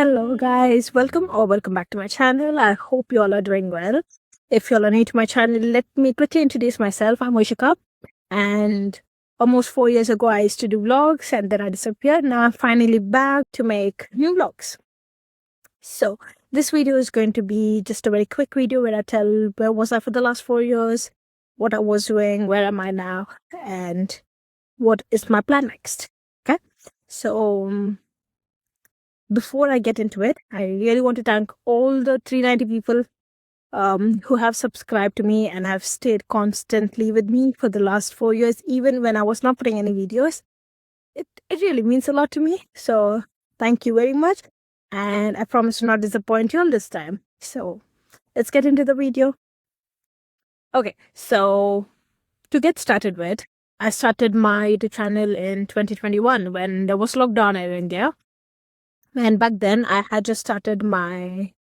Hello guys, welcome back to my channel. I hope you all are doing well. If you all are new to my channel, let me quickly introduce myself. I'm Oishika, and almost 4 years ago I used to do vlogs and then I disappeared. Now I'm finally back to make new vlogs. So this video is going to be just a very quick video where I tell where was I for the last 4 years, what I was doing, where am I now, and what is my plan next. Okay, so before I get into it, I really want to thank all the 390 people who have subscribed to me and have stayed constantly with me for the last 4 years, even when I was not putting any videos. It really means a lot to me. So thank you very much. And I promise to not disappoint you all this time. So let's get into the video. Okay, so to get started with, I started my YouTube channel in 2021 when there was lockdown in India. And back then, I had just started my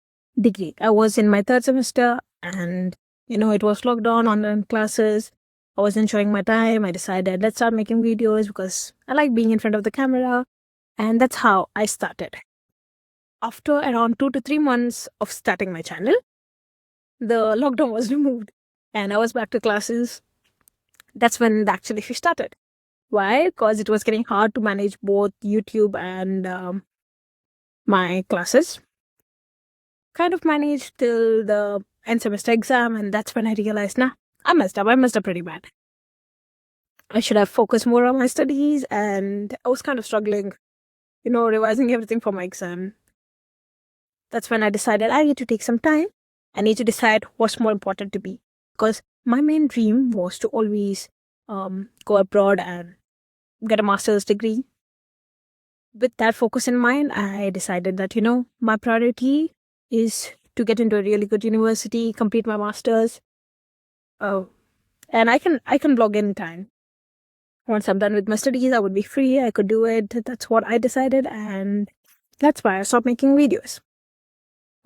degree. I was in my third semester, and it was lockdown, online classes. I was enjoying my time. I decided let's start making videos because I like being in front of the camera, and that's how I started. After around 2 to 3 months of starting my channel, the lockdown was removed, and I was back to classes. That's when the actual issue started. Why? Because it was getting hard to manage both YouTube and my classes. Kind of managed till the end semester exam, and that's when I realized, I messed up. I messed up pretty bad. I should have focused more on my studies, and I was kind of struggling, revising everything for my exam. That's when I decided I need to take some time. I need to decide what's more important to me, because my main dream was to always go abroad and get a master's degree. With that focus in mind, I decided that, my priority is to get into a really good university, complete my master's. Oh, and I can vlog anytime. Once I'm done with my studies, I would be free. I could do it. That's what I decided, and that's why I stopped making videos.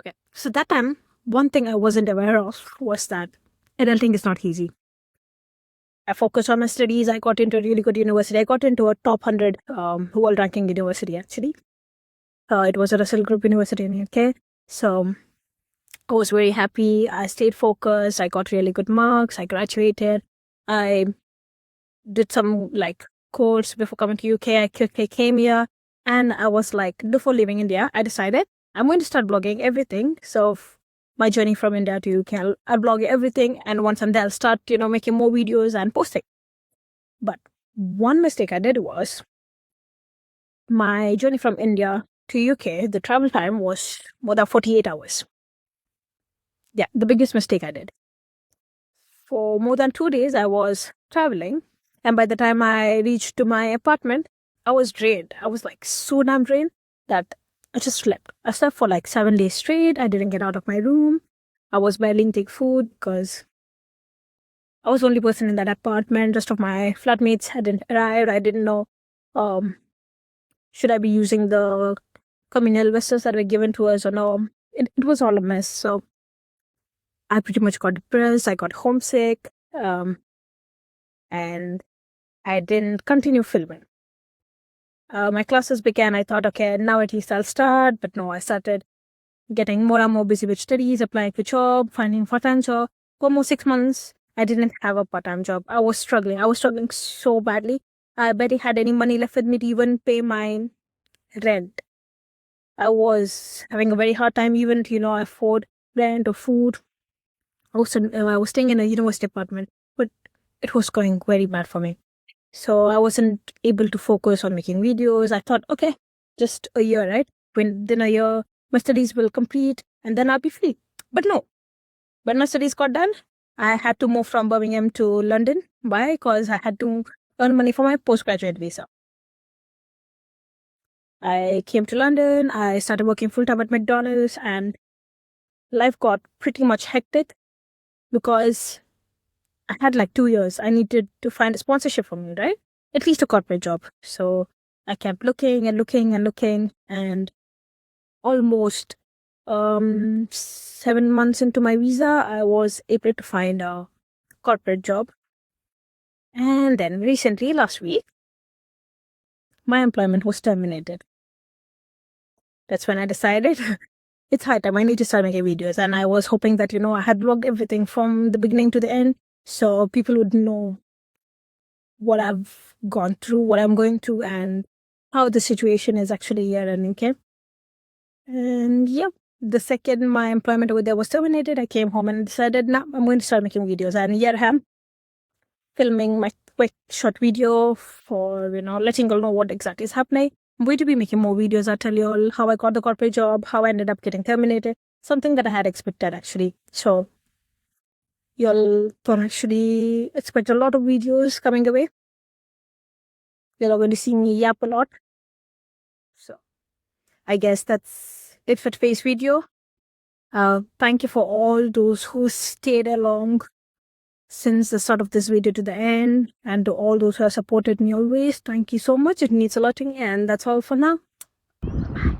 Okay, so that time, one thing I wasn't aware of was that adulting is not easy. I focused on my studies. I got into a really good university. I got into a top 100 world ranking university, actually. It was a Russell Group University in UK. So I was very happy. I stayed focused. I got really good marks. I graduated. I did some course before coming to UK. I quickly came here, and I was before leaving India, I decided I'm going to start blogging everything. So my journey from India to UK, I'll blog everything, and once I'm there, I'll start making more videos and posting. But one mistake I did was my journey from India to UK, the travel time was more than 48 hours. Yeah, the biggest mistake I did. For more than 2 days, I was traveling. And by the time I reached to my apartment, I was drained. I was so damn drained that I just slept. I slept for 7 days straight. I didn't get out of my room. I was barely eating food because I was the only person in that apartment. Rest of my flatmates hadn't arrived. I didn't know should I be using the communal vessels that were given to us or no. It was all a mess. So I pretty much got depressed. I got homesick. And I didn't continue filming. My classes began. I thought, okay, now at least I'll start. But no, I started getting more and more busy with studies, applying for job, finding a part-time job. For almost 6 months, I didn't have a part-time job. I was struggling. I was struggling so badly. I barely had any money left with me to even pay my rent. I was having a very hard time even to, afford rent or food. I was staying in a university apartment, but it was going very bad for me. So I wasn't able to focus on making videos. I thought, okay, just a year, right? Within a year, my studies will complete and then I'll be free. But no, when my studies got done, I had to move from Birmingham to London. Why? Because I had to earn money for my postgraduate visa. I came to London. I started working full-time at McDonald's, and life got pretty much hectic because I had 2 years. I needed to find a sponsorship for me, right? At least a corporate job. So I kept looking and looking and looking, and almost 7 months into my visa, I was able to find a corporate job. And then recently, last week, my employment was terminated. that's when I decided it's high time. I need to start making videos. And I was hoping that, I had vlogged everything from the beginning to the end so people would know what I've gone through, what I'm going through, and how the situation is actually here in UK. And yeah, the second my employment over there was terminated, I came home and decided, nah, I'm going to start making videos. And here I am, filming my quick short video for, letting you all know what exactly is happening. I'm going to be making more videos. I'll tell you all how I got the corporate job, how I ended up getting terminated, something that I had expected actually. So you'll can actually expect a lot of videos coming away. You're going to see me yap a lot. So I guess that's it for today's video. Thank you for all those who stayed along since the start of this video to the end, and to all those who have supported me always. Thank you so much. It means a lot to me, and that's all for now. Bye.